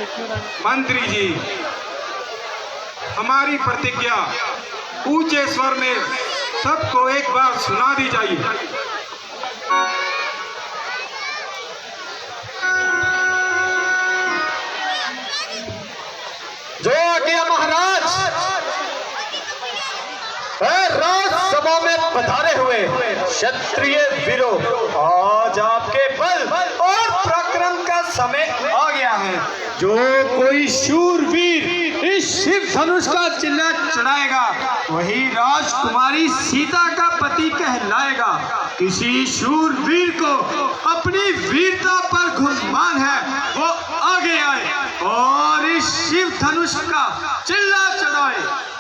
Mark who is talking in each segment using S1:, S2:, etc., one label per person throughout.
S1: मंत्री जी, हमारी प्रतिज्ञा ऊंचे स्वर में सबको एक बार सुना दी जाए।
S2: जो आज्ञा महाराज राजसभा में पधारे हुए क्षत्रिय वीरों, आज आपके बल और पराक्रम का समय आ गया है। जो कोई शूरवीर इस शिव धनुष का चिल्ला चढ़ाएगा वही राजकुमारी सीता का पति कहलाएगा। किसी शूरवीर को अपनी वीरता पर गुमान है वो आगे आए और इस शिव धनुष का चिल्ला चढ़ाए।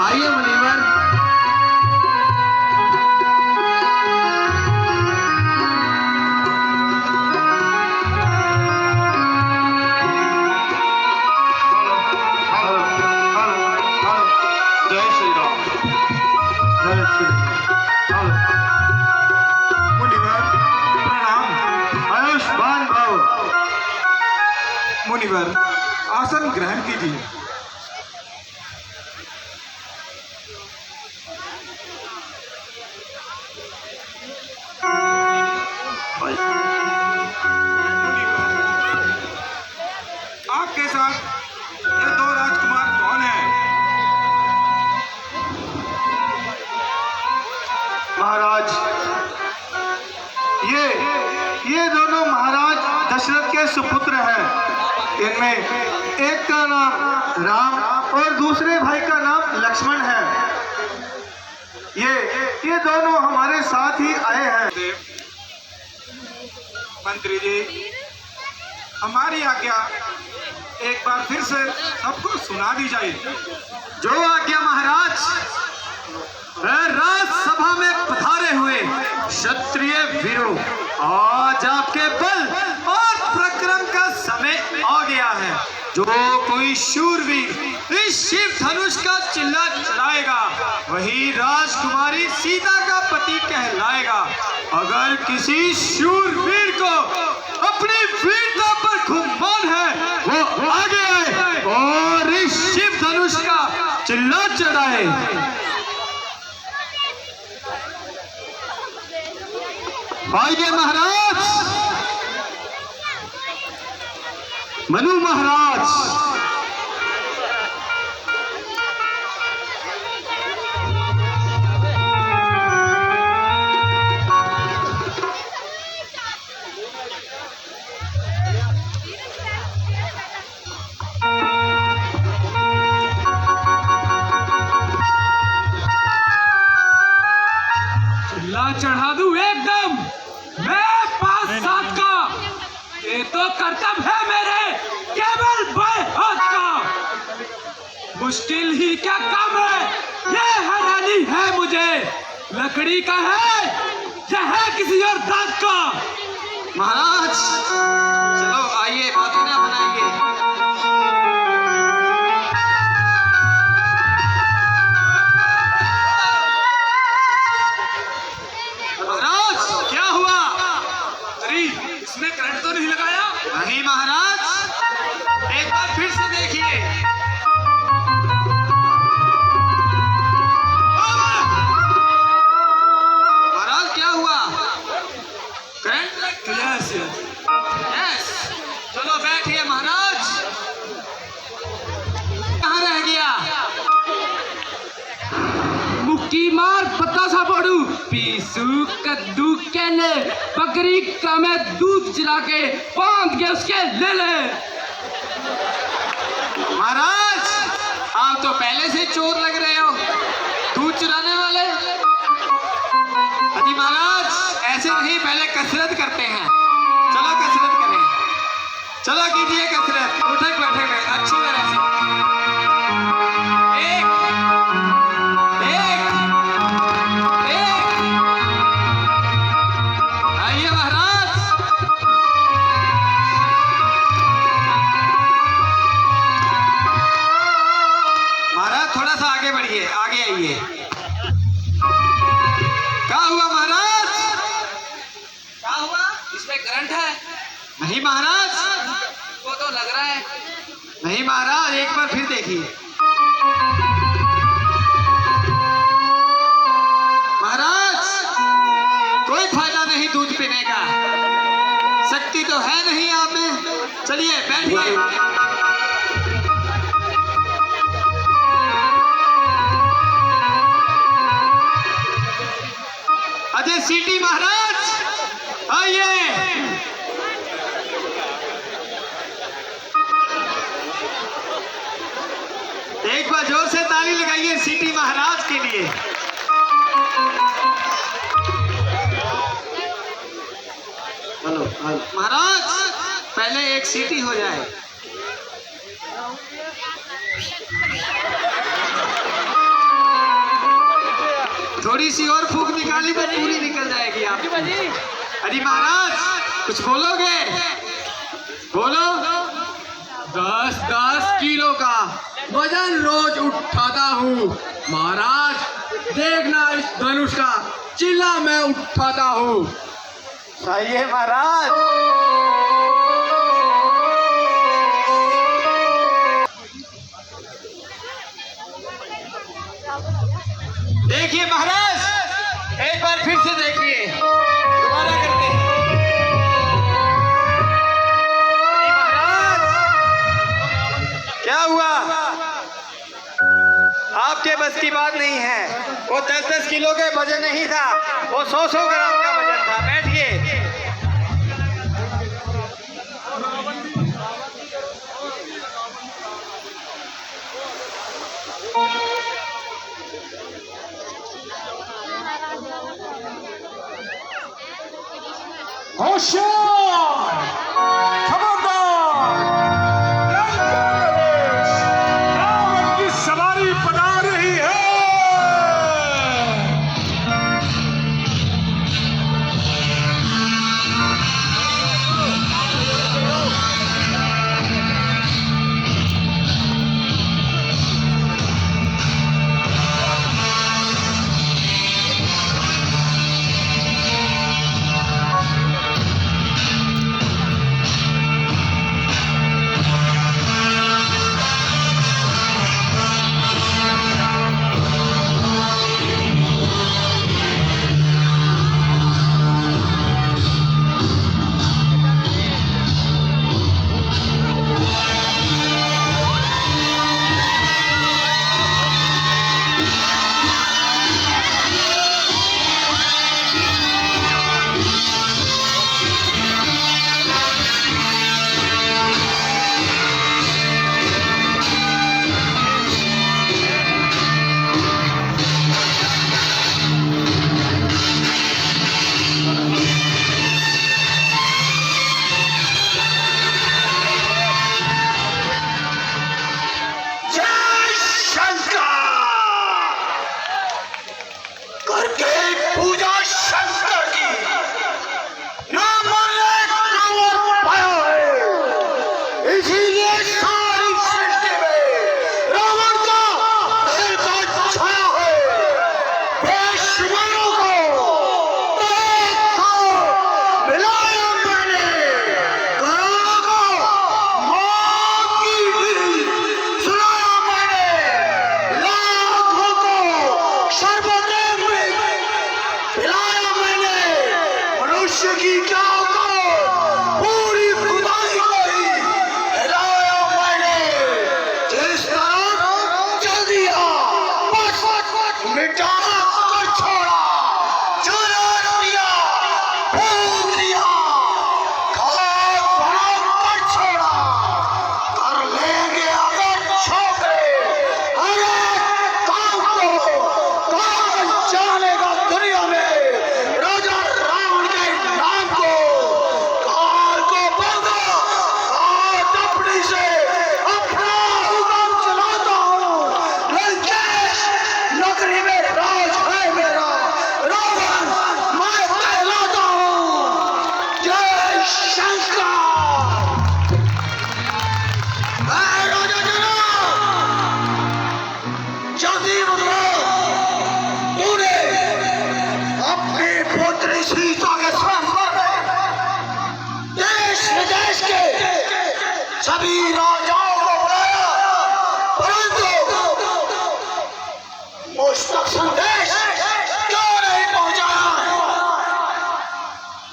S3: आइए मुनिवर,
S1: जय श्री राम।
S3: जय श्री राम।
S1: मुनिवर प्रणाम।
S3: आयुष्मान भाव।
S1: मुनिवर आसन ग्रहण कीजिए। आपके साथ ये दो राजकुमार कौन हैं?
S3: महाराज, ये दोनों महाराज दशरथ के सुपुत्र हैं। इनमें एक का नाम राम और दूसरे भाई का नाम लक्ष्मण है। ये दोनों हमारे साथ ही आए हैं।
S1: मंत्री जी, हमारी आज्ञा एक बार फिर से सबको सुना दी जाए।
S2: जो आज्ञा महाराज। राजसभा में पधारे हुए क्षत्रिय वीरों, आज आपके बल और पराक्रम का समय आ गया है। जो कोई शूरवीर इस शिव धनुष का चिल्ला चढ़ाएगा वही राजकुमारी सीता का पति कहलाएगा। अगर किसी शूरवीर को अपनी वीरता पर गुमान है वो आगे आए और इस शिव धनुष का चिल्ला चढ़ाए। आइए महाराज। मनु महाराज,
S4: चिल्ला चढ़ा दूं एकदम मैं 5-7 का। ये तो कर्तव्य है मेरे केवल बाएं हाथ का। मुश्किल ही क्या काम है, ये हैरानी है मुझे। लकड़ी का है या है किसी और दांत का?
S2: महाराज चलो आइए, बातें ना बनाइए। महाराज क्या हुआ?
S1: अरे इसने करंट तो नहीं लगाया?
S2: नहीं महाराज, एक बार फिर से देखिए। महाराज क्या हुआ? करंट? यस। चलो बैठिए महाराज। कहाँ रह गया?
S4: मुक्की मार पता सा पड़ू पीसू कद्दू केले बकरी का मैं दूध चला के बांध के उसके ले ले।
S2: महाराज आप तो पहले से चोर लग रहे हो, दूध चुराने वाले। अजी महाराज
S3: ऐसे नहीं, पहले कसरत करते हैं। चलो कसरत करें, चलो कीजिए कसरत, उठक बैठक में अच्छी तरह से। एक एक एक, आइए महाराज। महाराज थोड़ा सा आगे बढ़िए, आगे आइए। क्या हुआ महाराज? क्या हुआ? इसमें करंट है? नहीं महाराज, वो तो लग रहा है। नहीं महाराज, एक बार फिर देखिए। महाराज कोई फायदा नहीं दूध पीने का, शक्ति तो है नहीं आप में। चलिए बैठिए। अजय सीटी महाराज आइए। एक बार जोर से ताली लगाइए सीटी महाराज के लिए। हेलो महाराज, पहले एक सीटी हो जाए। थोड़ी सी और फूंक निकाली तो पूरी निकल जाएगी आपकी। अरे महाराज कुछ बोलोगे? बोलो।
S4: 10-10 किलो का वजन रोज उठाता हूँ महाराज, देखना इस धनुष का चिल्ला मैं उठाता हूँ।
S3: सही है महाराज। देखिए महाराज, एक बार फिर से देखिए, दोबारा करते हैं। महाराज क्या हुआ? आपके बस की बात नहीं है। वो 10-10 किलो के वजन नहीं था, वो 100-100 ग्राम का वजन था। बैठिए।
S2: होशियार, खबरदार, रावण की सवारी पधार रही है।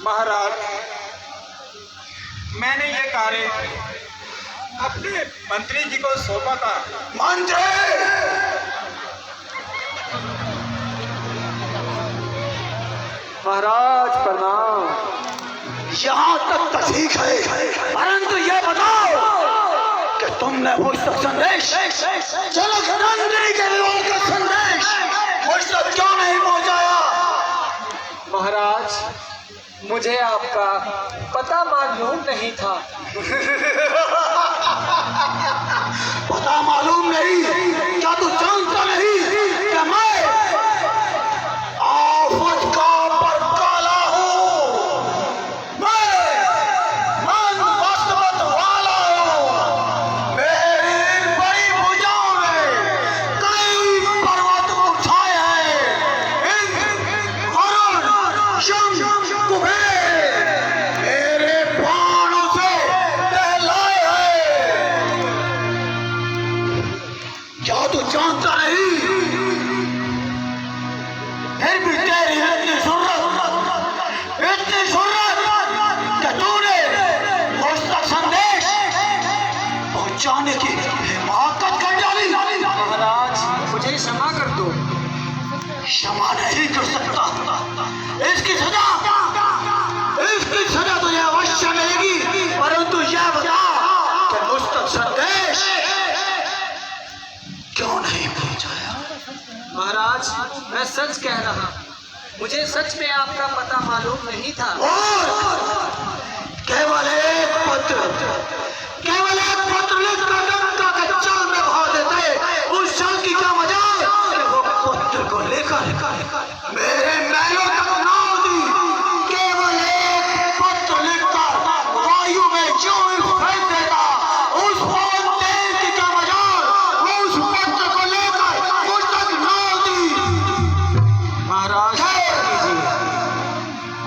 S1: महाराज, मैंने ये कार्य अपने मंत्री जी को सौंपा था।
S2: मंत्री,
S3: महाराज प्रणाम।
S2: यहाँ तक तो ठीक है, परंतु ये बताओ कि तुमने मुझ तक संदेश, जनक नंदिनी के विवाह का संदेश मुझ तक क्यों नहीं पहुँचाया?
S3: महाराज, मुझे आपका पता मालूम नहीं था।
S2: पता मालूम नहीं? क्या तू जानता नहीं कि मैं आफत का परकाला हूँ? मैं वास्तवत वाला हूँ। मेरी इन बड़ी भुजाओं ने कई पर्वत उठाए हैं। वरुण, यम, कुबेर मेरे बाणों से दहलाए हैं। क्या तू जानता नहीं? फिर भी तेरी इतनी जुर्रत कि तूने मुझ तक संदेश पहुंचाने की हिमाकत कर डाली।
S3: महाराज, मुझे क्षमा कर दो।
S2: क्षमा नहीं कर सकता। इसकी सजा तुझे अवश्य मिलेगी, परंतु यह बता कि मुझ तक संदेश क्यों नहीं पहुंचाया?
S3: महाराज, मैं सच कह रहा, मुझे सच में आपका पता मालूम नहीं था।
S2: और केवल एक पत्र लिख कर गंगा के जल में बहा देते। उस जल की क्या मजाल कि वो पत्र को लेकर मेरे महलों तक ना दी। केवल एक पत्र लिखकर वायु में जो फेंक देता। उस पवन तेज की क्या मजाल वो उस पत्र को लेकर मुझ तक ना दी।
S3: महाराज,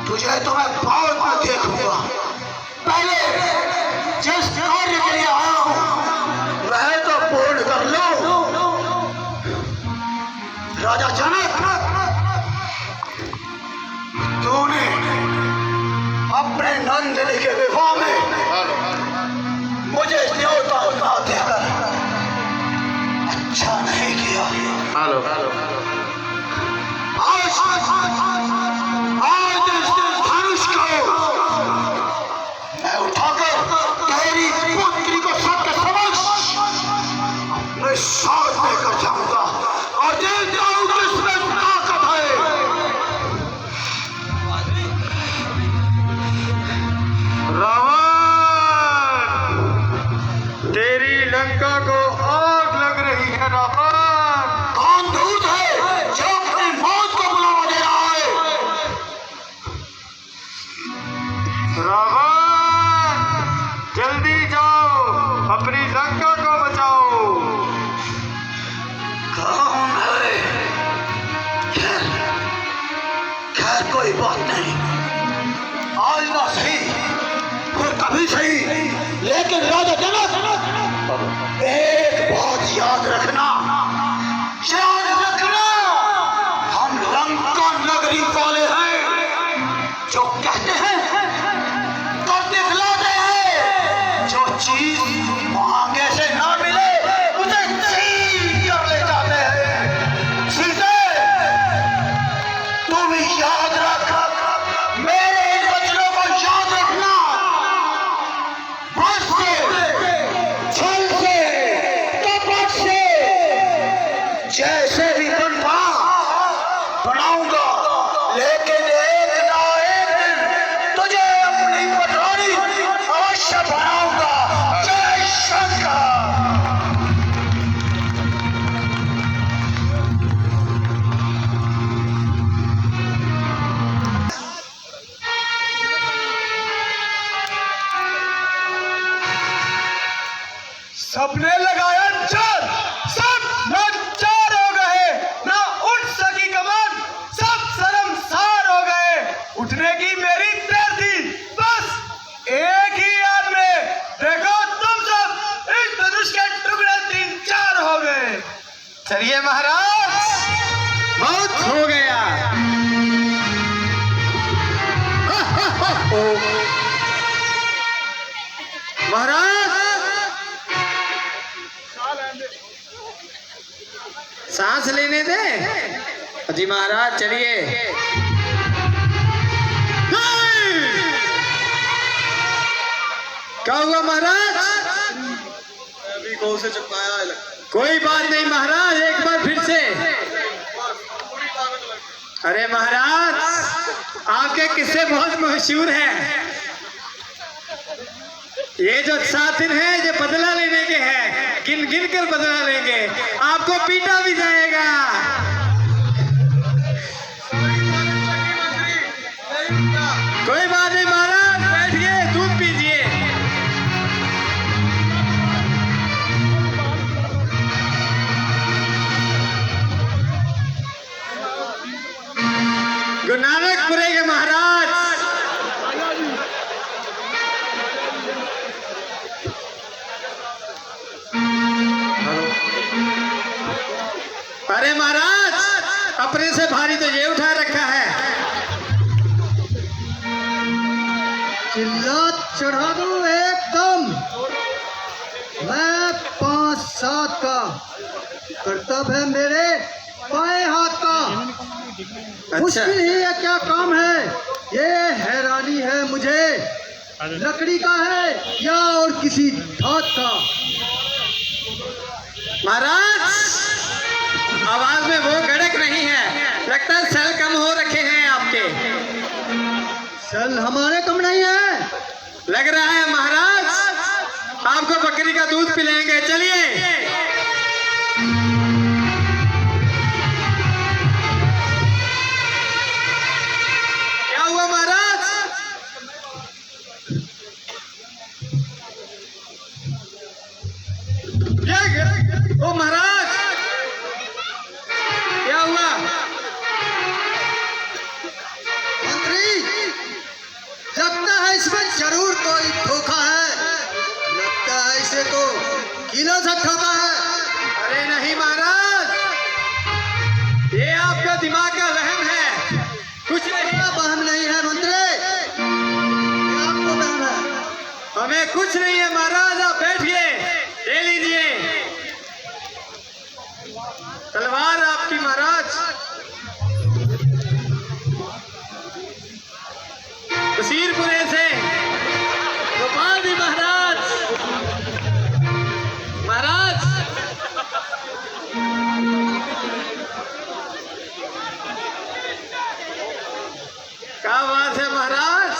S2: तुझे तो मैं बाद में देखूंगा। पहले जिस कार्य के लिए आया हूं वह तो पूर्ण कर लो। राजा जनक, तूने अपने नंदिनी के विवाह में मुझे न्योता ना देकर अच्छा नहीं किया। आज इस धनुष को मैं उठाकर तेरी पुत्री को सबके समक्ष मैं साथ लेकर जाऊंगा और देखता हूं किसमें ताकत है।
S1: रावण, तेरी लंका को आग लग रही है। रावण,
S2: कौन दूत है जो अपनी मौत को बुलावा दे रहा है?
S1: रावण, जल्दी जाओ, अपनी लंका को बचाओ।
S2: कौन है? खैर कोई बात नहीं, आज ना सही फिर कभी सही, लेकिन राजा जनक एक बात याद रखना, हम लंका नगरी वाले हैं। जो कहते हैं कर दिखलाते हैं। जो चीज मांगे से ना मिले उसे छीन कर ले जाते हैं। सीधे तुम याद रख, मेरे इन वचनों को याद रखना। बस से, छल से, कपट से, जैसे भी बनवा बनाऊंगा, लेकिन एक ना एक दिन तुझे अपनी पटरानी अवश्य बनाऊंगा। जय शंकर।
S1: सबने लगाया चार, सब लाचार हो गए, ना उठ सकी कमान, सब शर्मसार हो गए। उठने की मेरी देर थी, बस एक ही याद में देखो तुम सब इस धनुष के टुकड़े 3-4 हो गए। चलिए महाराज, बहुत हो गया।
S2: महाराज सांस लेने दे। जी महाराज चलिए। क्या हुआ महाराज?
S1: अभी कौन से चिपकाया है?
S2: कोई बात नहीं महाराज, एक बार फिर से। अरे महाराज आपके किस्से बहुत मशहूर हैं। ये जो 7 दिन है ये बदला लेने के हैं, गिन गिन कर बदला लेंगे, आपको पीटा भी जाएगा। कोई बात नहीं महाराज, बैठिए दूध पीजिए। गुरु नानकपुरे के महाराज अरे महाराज अपने से भारी तो ये उठा रखा है।
S5: चिल्ला चढ़ा दो एकदम। मैं 5-7 का, कर्तव्य है मेरे बाएं हाथ का। मुश्किल ही है क्या काम है, ये हैरानी है मुझे, लकड़ी का है या और किसी धात का।
S2: महाराज आवाज में वो गड़क नहीं है, लगता है सेल कम हो रखे हैं आपके।
S5: चल हमारे कम नहीं है,
S2: लग रहा है महाराज आपको बकरी का दूध पिलाएंगे, चलिए। क्या हुआ महाराज? ओ महाराज क्या हुआ?
S5: मंत्री लगता है इसमें जरूर कोई धोखा है, लगता है इसे तो किलो से ठोका है।
S2: अरे नहीं महाराज, ये आपका दिमाग का वहम है, कुछ नहीं।
S5: क्या वहम नहीं है मंत्री, ये आपको वहम है।
S2: हमें कुछ नहीं है महाराज, आप बैठिए, ले लीजिए तलवार आपकी महाराज। बशीरपुरे से गोपाल जी महाराज। महाराज क्या बात है महाराज,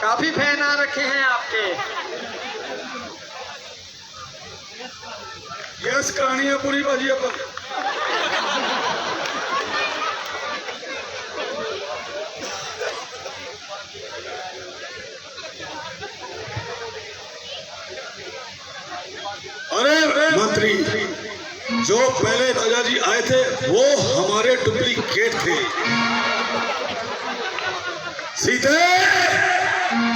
S2: काफी फैन आ रखे हैं आपके।
S1: यस कहानी है पूरी बाजी अपन। अरे मंत्री, जो पहले राजा जी आए थे वो हमारे डुप्लीकेट थे। सीते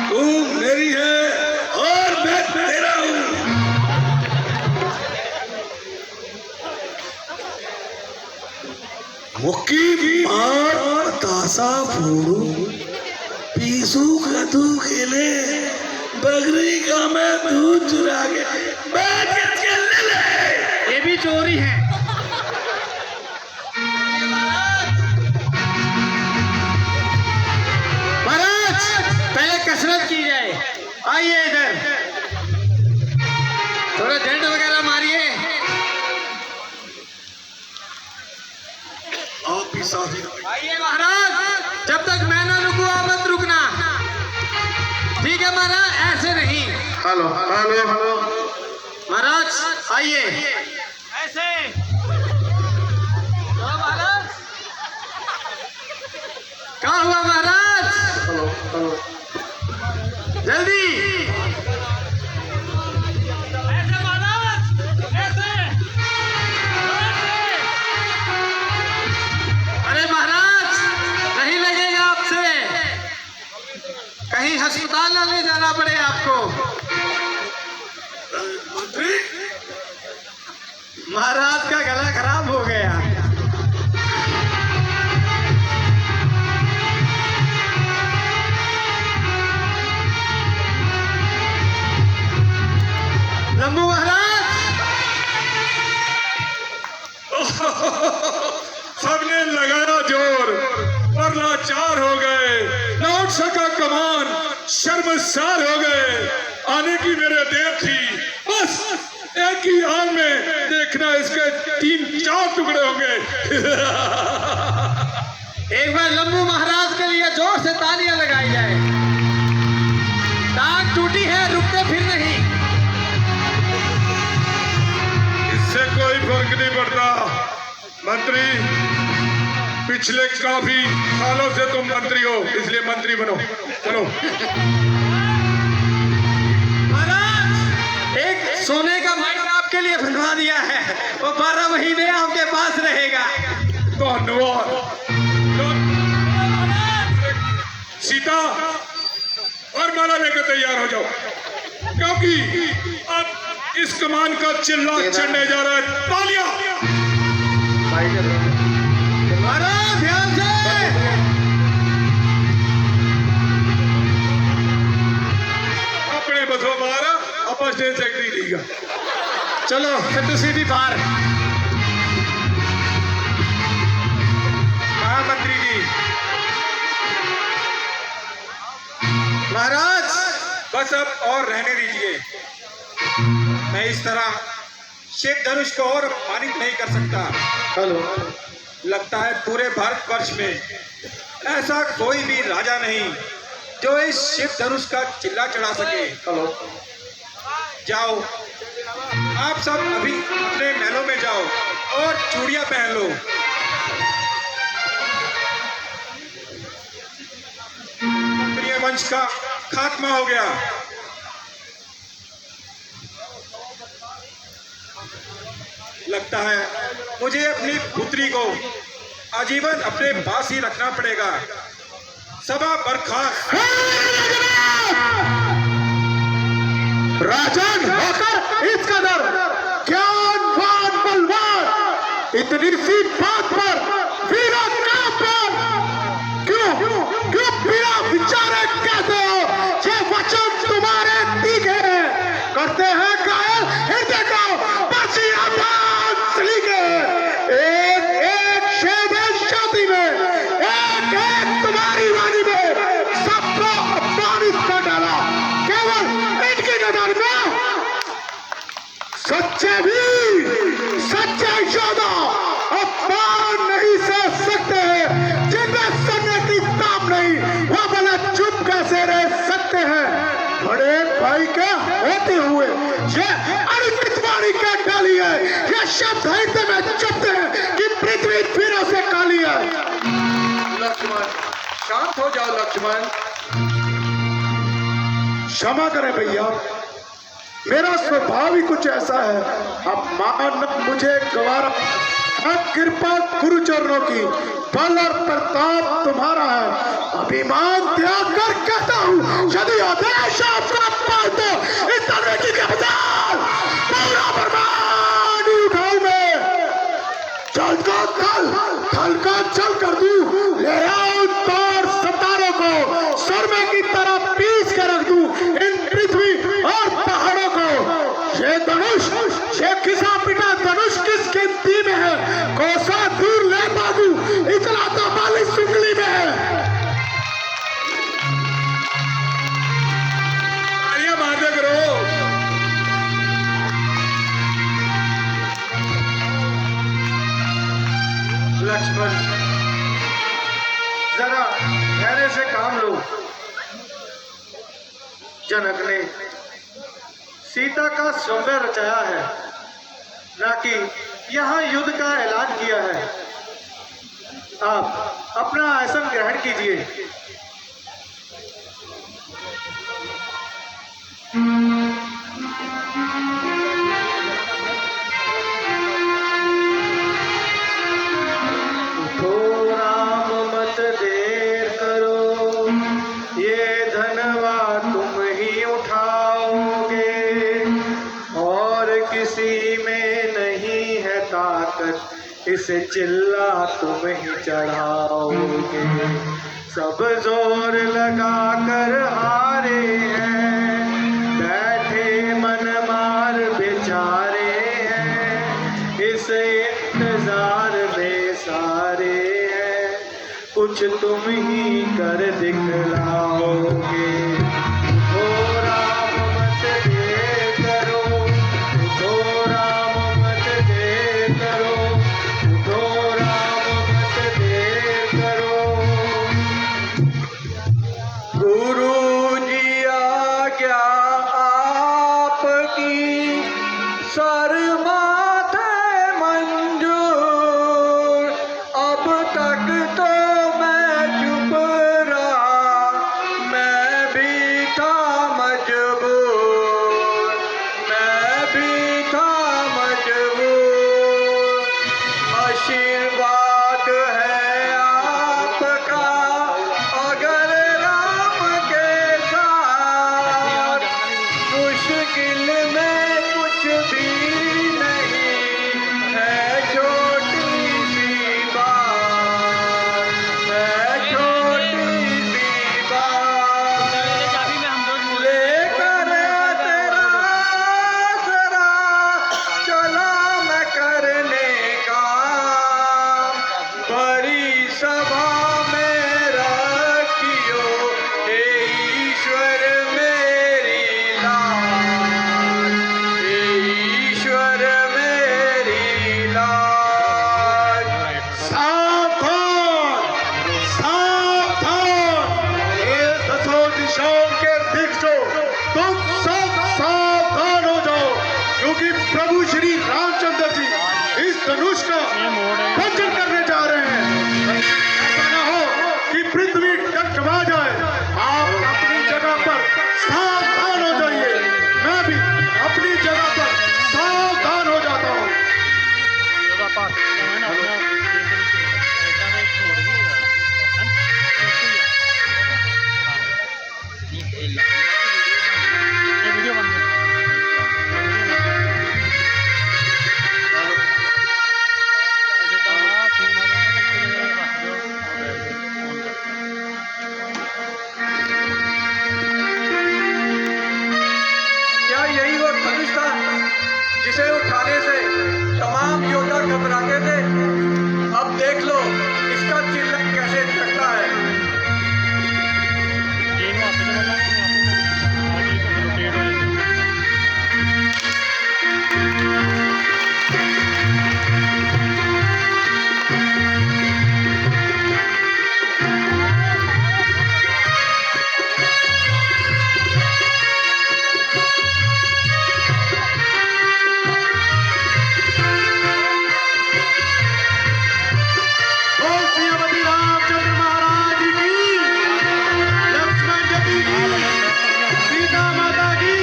S1: तू मेरी है और मैं तेरा हूं। मुक्की भी मार तासा फोड़ू, पीसू का तू खेले, बकरी का मैं दूध चुरा के बैठ के खेलने ले।
S2: ये भी चोरी है। महाराज पहले कसरत की जाए, आइए इधर, थोड़ा झंड वगैरह मारिए।
S1: आप भी साथ ही रहो।
S2: आइए महाराज, जब तक मैं ना रुकूं आप मत रुकना, ठीक है महाराज? ऐसे नहीं।
S1: हेलो हेलो हेलो
S2: महाराज आइए ऐसे। महाराज क्या हुआ महाराज? जल्दी ऐसे महाराज, ऐसे। अरे महाराज नहीं लगेगा आपसे, कहीं अस्पताल ना ले जाना पड़े आपको।
S1: मंत्री
S2: महाराज का गला खराब हो गया।
S6: शर्मसार हो गए। आने की मेरे देर थी, बस एक ही हाल में देखना इसके 3-4 टुकड़े होंगे।
S3: एक बार लंबू महाराज के लिए जोर से तालियां लगाई जाए। टांग टूटी है, रुकते फिर नहीं।
S6: इससे कोई फर्क नहीं पड़ता मंत्री, पिछले काफी सालों से तुम मंत्री हो, इसलिए मंत्री बनो। चलो।
S3: महाराज, एक सोने का महल आपके लिए बनवा दिया है, वो 12 महीने आपके पास रहेगा।
S6: धन्यवाद। सीता और माला लेकर तैयार हो जाओ, क्योंकि अब इस कमान का चिल्ला चढ़ने जा रहा है। तालियां।
S3: महाराज ध्यान से।
S6: अपने बसो मारा अपना स्टेज सेक्रेटरी लेगा।
S3: चलो सिद्धू सीधी पार।
S6: महामंत्री जी।
S3: महाराज
S6: बस अब और रहने दीजिए। मैं इस तरह शेख धनुष को और अपमानित नहीं कर सकता।
S2: हेलो।
S6: लगता है पूरे भारतवर्ष में ऐसा कोई भी राजा नहीं जो इस शिव धनुष का चिल्ला चढ़ा सके।
S2: हेलो।
S6: जाओ, आप सब अभी अपने महलों में जाओ और चूड़ियां पहन लो। क्षत्रिय वंश का खात्मा हो गया। लगता है मुझे अपनी पुत्री को आजीवन अपने पास ही रखना पड़ेगा। सभा बर्खास्त।
S2: राजन होकर इस कदर ज्ञानवान बलवान इतनी सी बात पर बिना काम पर क्यों बिना विचारे कहते हो? ये वचन तुम्हारे तीखे हैं, करते हैं घायल हृदय को पसीना के। एक एक शेद शादी में, एक एक तुम्हारी वाणी में सबको अपमानित कर डाला। केवल इनकी नजर में सच्चे वीर, सच्चे योद्धा अपमान नहीं सह सकते हैं। जिनमें सन्ने की ताप नहीं, वो भला चुप कैसे रह सकते हैं? बड़े भाई के होते हुए ये अनुचित वाणी क्या डाली है? ये शब्द साहित्य में चुपते हैं कि पृथ्वी फिर से काली है। लक्ष्मण शांत हो जाओ। लक्ष्मण क्षमा करें भैया, मेरा स्वभाव ही कुछ ऐसा है। अपमान मुझे गवारा, अब कृपा गुरुचरणों की, बल और प्रताप तुम्हारा है। अभिमान त्याग कर कहता हूँ, यदि आदेश आपका पाल तो इस तरह की कब्जाल पूरा बर्बाद उठाऊं मैं। जल को थल का जल कर दूं, ले आओ तार सितारों को शर्मे की तरह पीस कर रख दूं इन पृथ्वी और पहाड़ों को। ये धनुष, ये खिसा पिटा धनुष किस गिनती में है? कोसा दूर ले बाबू, इतना तो बाली सुंगली में है।
S6: बातें करो।
S2: लक्ष्मण जरा धैर्य से काम लो। जनक ने सीता का स्वयं रचाया है, ना कि यहाँ युद्ध का ऐलान किया है। आप अपना आसन ग्रहण कीजिए। उठो राम मत देर करो, ये धनवा तुम ही उठाओगे, और किसी में नहीं है ताकत, इसे चिल्ला तुम ही चढ़ाओगे। सब जोर लगा कर हारे हैं, बैठे मन मार बेचारे हैं, इस इंतजार में सारे हैं, कुछ तुम ही कर दिखलाओगे।
S6: धनुष का भंजन करने जा रहे हैं। ऐसा ना हो कि पृथ्वी टकटका जाए। आप अपनी जगह पर सावधान हो जाइए। मैं भी अपनी जगह पर सावधान हो जाता हूँ।
S5: क्या यही वो धनुष था जिसे उठाने से तमाम योद्धा घबराते थे? अब देख लो इसका चिल्ला कैसे चढ़ता है।
S6: बोल श्रीमती रामचंद्र महाराज की, लक्ष्मण जी की, सीता माता की।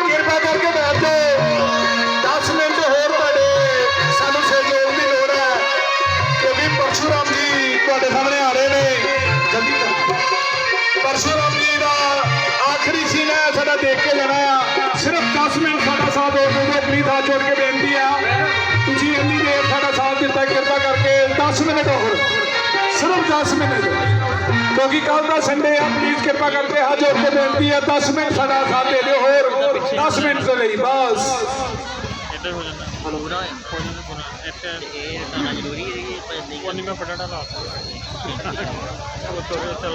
S2: ਕਿਰਪਾ ਕਰਕੇ ਬੈਠ ਜਾਓ। 10 ਮਿੰਟ ਹੋਰ ਤੁਹਾਡੇ ਸਾਨੂੰ ਸਹਿਯੋਗ ਦੀ ਲੋੜ ਹੈ, ਕਿਉਂਕਿ ਪਰਸ਼ੂਰਾਮ ਜੀ ਤੁਹਾਡੇ ਸਾਹਮਣੇ ਆ ਰਹੇ ਨੇ। ਜਲਦੀ ਕਰੋ। ਪਰਸ਼ੂਰਾਮ ਜੀ ਦਾ ਆਖਰੀ ਸੀਨ ਹੈ, ਸਾਡਾ ਦੇਖ ਕੇ ਜਾਣਾ ਆ। ਸਿਰਫ 10 ਮਿੰਟ ਸਾਡਾ ਸਾਥ ਹੋਰ ਦੇ ਦਿਓ, ਪਲੀਜ਼ ਹੱਥ ਜੋੜ ਕੇ ਬੇਨਤੀ ਆ। ਤੁਸੀਂ ਇੰਨੀ ਦੇਰ ਸਾਡਾ ਸਾਥ ਦਿੱਤਾ, ਕਿਰਪਾ ਕਰਕੇ 10 ਮਿੰਟ ਹੋਰ, ਸਿਰਫ 10 ਮਿੰਟ, ਕਿਉਂਕਿ ਕੱਲ ਦਾ ਸੰਡੇ ਆ। ਪਲੀਜ਼ ਕਿਰਪਾ ਕਰਕੇ ਹੱਥ ਜੋੜ ਕੇ ਬੇਨਤੀ ਹੈ, 10 ਮਿੰਟ ਸਾਡਾ ਸਾਥ ਦੇ ਦਿਓ ਹੋਰ, 10 ਮਿੰਟ ਦੇ ਲਈ ਬਸ।
S7: ਇੱਧਰ ਹੋ ਜਾਂਦਾ ਪੂਰਾ ਇੱਥੇ ਇਹ ਤਾਂ ਜ਼ਰੂਰੀ ਹੈ ਕਿ ਕੋਈ ਨਹੀਂ ਮੈਂ ਫਟਾਫਟ ਲਾ ਉਹ ਥੋੜੇ ਚੱਲ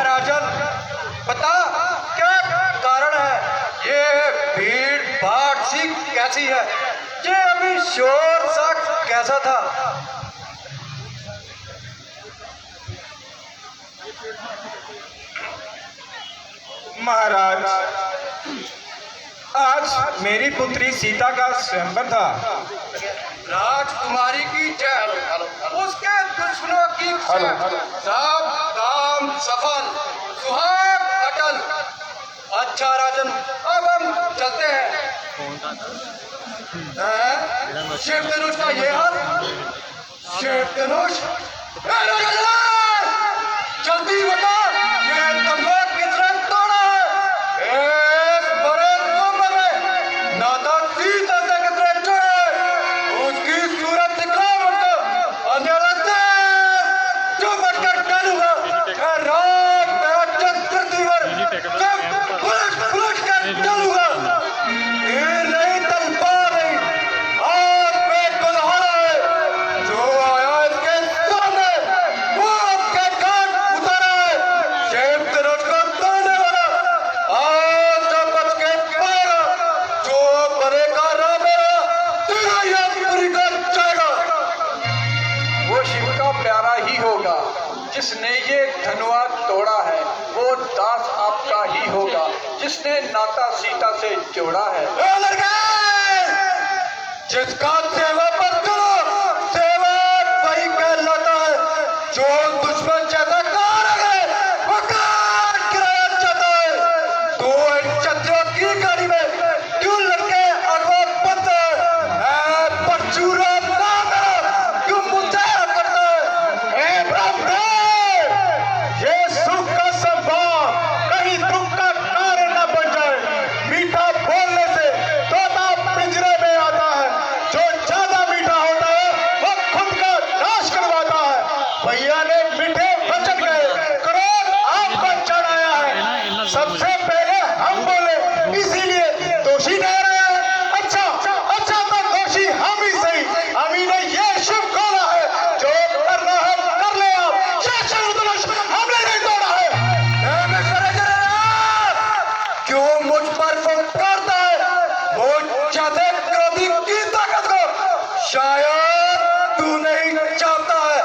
S5: राजन, बता क्या कारण है? ये भीड़ भाड़ सी कैसी है? ये अभी शोर सा कैसा था?
S1: महाराज, आज मेरी पुत्री सीता का स्वयंवर था।
S5: राजकुमारी की जय, उसके दुश्मनों की जय। सब काम सफल, सुहाग अटल। अच्छा राजन, अब हम चलते हैं। शिव धनुष का ये हाल, शिव धनुष। जल्दी बता, ये तंबू किसने तोड़ा है? इस बड़े कुंभ में नाता सीता से किसने जोड़े? उसकी सूरत दिखला मुझको, अंधेरा से जो बढ़कर डालूंगा। रात में चतुर्थी पर सब पुलिस कर डालूंगा। ये नहीं तलवार नहीं, हाथ में कुल्हाड़ा है। जो आया इसके सामने वो आपके कान उतारा है। शिव धनुष को तोड़ने वाला आज तो बच के पाएगा। जो बनेगा राम मेरा, तेरा यह पूरी कर जाएगा। वो शिव का प्यारा ही होगा जिसने ये धनुआ तोड़ा है। वो दास आपका ही होगा जिसने नाता सीता से जोड़ा है। ए लड़के, जिसका सेवा पर चलो, सेवा वही कहलाता है। जो दुश्मन जैसा कार है वो कार गिराया जाता है। तो इन चतुरों की गाड़ी में क्यों लड़के अगवा बनते हैं? परशुराम नाम है, क्यों मुझे करता है? ए ब्राह्मण, ये सुख का संभाव कहीं दुख का कारण न बन जाए। मीठा बोलने से तोता पिंजरे में आता है। जो ज्यादा मीठा
S6: हम बोले, इसीलिए दोषी ठहरे हैं। अच्छा अच्छा, तो दोषी हम ही सही, हम ही ने ये शुभ खोला है, जो करना है कर ले आप, शासन धनुष हमने नहीं तोड़ा है।
S2: क्यों मुझ पर फटकारता है वो चाहते क्रोधी की ताकत को? शायद तू नहीं चाहता है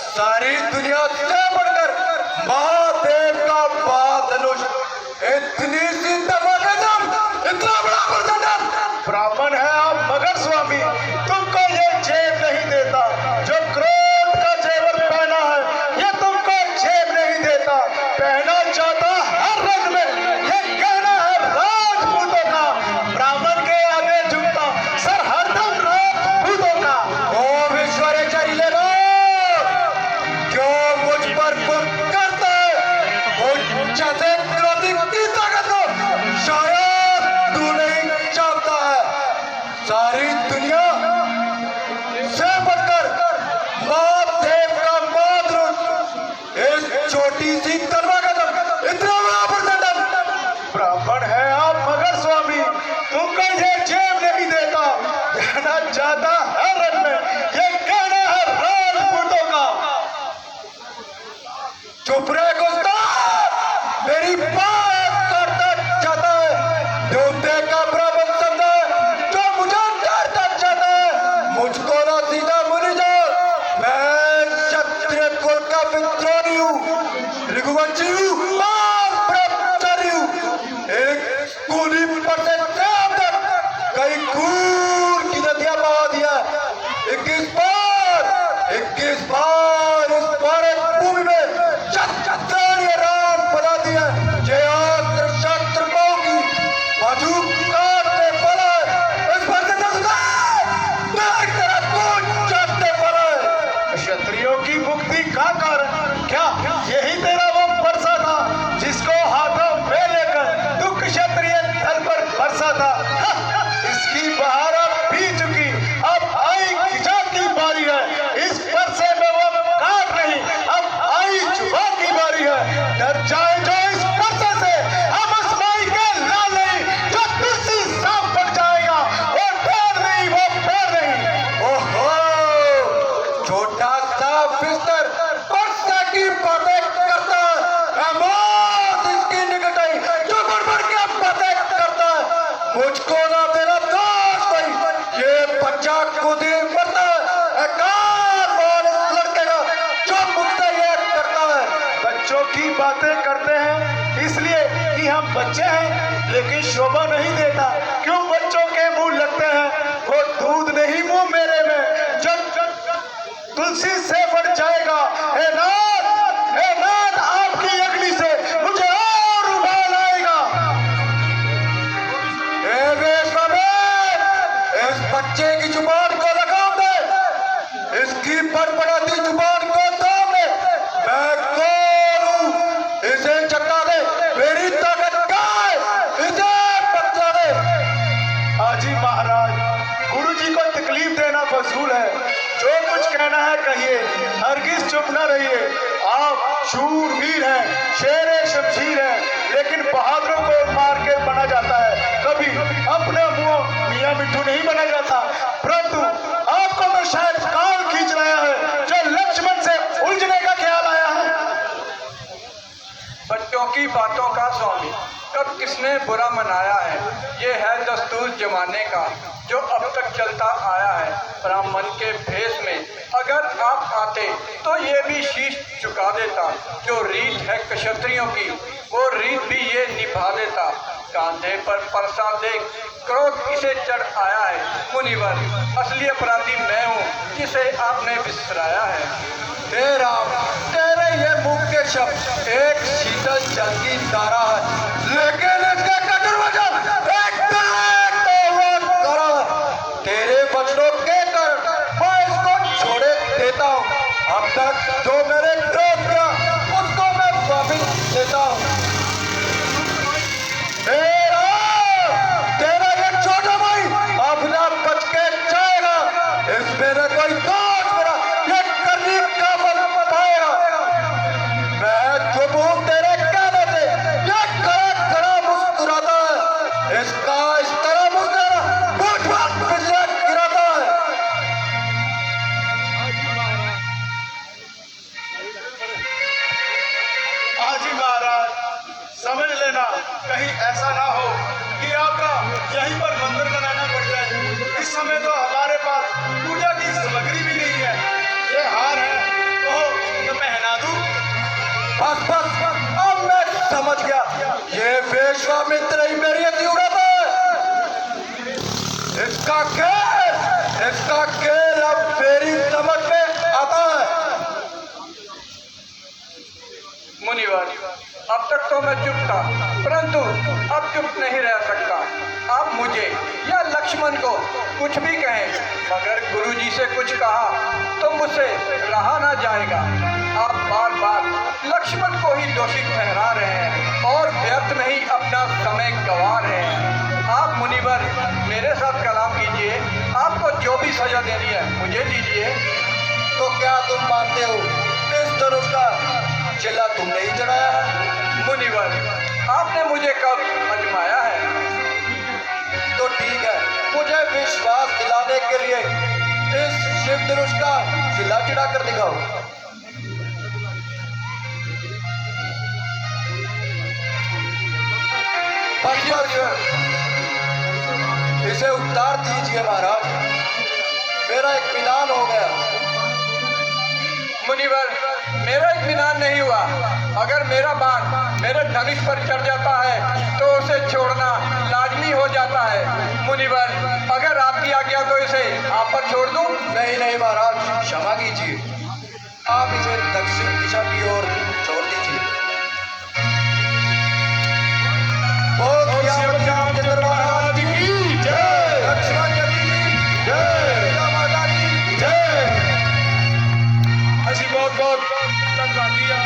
S2: सारी दुनिया से बढ़कर महादेव का बाधनुष इतनी सी धमाकेदार, इतना बड़ा प्रचंड
S6: ब्राह्मण है आप मगर स्वामी, तुमको ये जेब नहीं देता, जो क्रोध का जेवर पहना है ये तुमको जेब नहीं देता। पहना चाहता हर रंग में, ये कहना है राजपूतों का, ब्राह्मण के आगे झुकता सर हरदम राजपूतों का।
S2: ओ विश्वरेश्वरी ले लो, क्यों मुझ पर करता है वो चाहते क्रोधी की ताकत को? शायद तू नहीं चाहता है सारी दुनिया से बढ़कर महादेव का बाधनुष इस छोटी सी तलवार का दम, इतना बड़ा प्रचंड।
S6: ब्राह्मण है आप मगर स्वामी, तुमको ये जेब नहीं देता, कहना चाहता हर रंग में, ये कहना है राजपूतों का।
S2: चुप रहे गुस्ताख, मेरी बात करता चाहता है, देवते का ब्राह्मण समझा है, जो मुझे डरता चाहता है, मुझको ना सीधा मुनि जान, मैं क्षत्रिय कुल का विद्रोही हूँ, रघुवंशी हूँ और ब्रह्मचारी हूँ। एक कूली पर से चाप तक कई खून की नदियां बहा दिया, 21 बार इस भारत भूमि में क्षत्रिय राज बना दिया। जय अस्त्र शस्त्र की बाजू काटते पड़ा है, इस पर से मैं तेरा खून चाटते पड़ा है।
S6: क्षत्रियों की मुक्ति का कारण क्या यही तेरा वो बरसा था, जिसको हाथों में लेकर तू क्षत्रिय दल पर बरसा था? इसकी बहार अब पी चुकी, अब आई खिजा की बारी है, इस बरसे में वो काट नहीं, अब आई जुबा की बारी है। डर जाए जो इस बरसे से, हम उस माई के लाल नहीं, जो तुलसी साफ पड़ जाएगा, वो पैर नहीं, वो पैर नहीं।
S2: ओहो, छोटा सा बिस्तर वर्षा की बातें करता है, मौत इसकी निकट आई, जो बढ़ के बातें करता है। मुझको ना तेरा दोष भाई, ये बच्चा खुदी करता है, एकाध बार इस लड़के का जो मुझसे ये करता है।
S6: बच्चों की बातें करते हैं इसलिए कि हम बच्चे हैं, लेकिन शोभा नहीं देता। क्यों बच्चों के मुंह लगते हैं, वो दूध नहीं मुंह मेरे में, जब तुलसी से बढ़ जाएगा। हे नाथ आपकी अग्नि से मुझे और उबाल आएगा।
S2: ए वेश्वावेश, इस बच्चे की जुबान को लगाम दे, इसकी बड़बड़ाती जुबान को थाम दे। मैं कौन हूँ, इसे चकरा दे, मेरी ताकत क्या है, इसे बतला दे।
S6: हाजी महाराज, गुरुजी को तकलीफ देना फजूल है, जो कुछ कहना है कहिए, हरगिज चुप न रहिए। आप शूरवीर हैं, शेर शमशीर हैं, लेकिन बहादुरों को मार के बना जाता है, कभी अपने मुंह मियां मिट्ठू नहीं बना जाता। परंतु आपको तो शायद काल खींच रहा है, जो लक्ष्मण से उलझने का ख्याल आया है।
S1: बच्चों की बातों का स्वामी, कब किसने बुरा मनाया है? ये है दस्तूर जमाने का, जो अब तक चलता आया है ब्राह्मण के भेष में। अगर आप आते तो ये भी शीश झुका देता, जो रीत है क्षत्रियों की वो रीत भी ये निभा देता। कांधे पर परसा देख क्रोध इसे चढ़ आया है, मुनिवर असली अपराधी मैं हूँ, जिसे आपने बिसराया है।
S2: तेरे ये मुंह के शब्द एक शीतल जल की धारा है, लेकिन इसका कठोर वचन एक करा। तेरे वचनों के कारण मैं इसको छोड़े देता हूँ। अब तक जो मेरे क्रोध किया उसको मैं वापिस देता हूँ। तेरा ये छोटा भाई अपना बच के जाएगा, इसमें न कोई दोष मेरा ये करने का बल पाएगा। मैं चुप हूँ तेरे कहने से, ये करा
S6: कहीं ऐसा ना हो कि आपका यहीं पर मंदिर बनाना पड़ जाए। इस समय तो हमारे पास पूजा की सामग्री भी नहीं है। ये हार है, तो पहना दूं?
S2: बस बस बस, अब मैं समझ गया, ये विश्वामित्र ही मेरी अति उड़ाता है। इसका खेल अब मेरी समझ में आता है।
S1: मुनिवर, अब तक तो मैं चुप था, परंतु अब चुप नहीं रह सकता। आप मुझे या लक्ष्मण को कुछ भी कहें, मगर गुरुजी से कुछ कहा तो मुझसे रहा ना जाएगा। आप बार बार लक्ष्मण को ही दोषी ठहरा रहे हैं और व्यर्थ में ही अपना समय गंवा रहे हैं। आप मुनिवर मेरे साथ कलाम कीजिए, आपको जो भी सजा देनी है मुझे दीजिए।
S2: तो क्या तुम मानते हो इस धनुष का चिल्ला तुमने ही चढ़ाया है?
S1: मुनिवर, आपने मुझे कब आजमाया है?
S2: तो ठीक है, मुझे विश्वास दिलाने के लिए इस शिव धनुष का चिल्ला चिढ़ा कर दिखाओ। इसे उतार दीजिए महाराज, मेरा इत्मीनान हो गया।
S1: मुनिवर, मेरा इत्मीनान नहीं हुआ। अगर मेरा बाण मेरे धनुष पर चढ़ जाता है तो उसे छोड़ना लाजमी हो जाता है। मुनिवर, अगर आपकी आज्ञा तो इसे आप पर छोड़ दूं?
S2: नहीं नहीं महाराज, क्षमा कीजिए, आप इसे दक्षिण दिशा की ओर छोड़ दीजिए। महाराज की जय, लक्ष्मण जी की जय, सीता माता की जय।
S6: ਅਸੀਂ ਬਹੁਤ ਬਹੁਤ ਧੰਨਵਾਦੀ ਆ।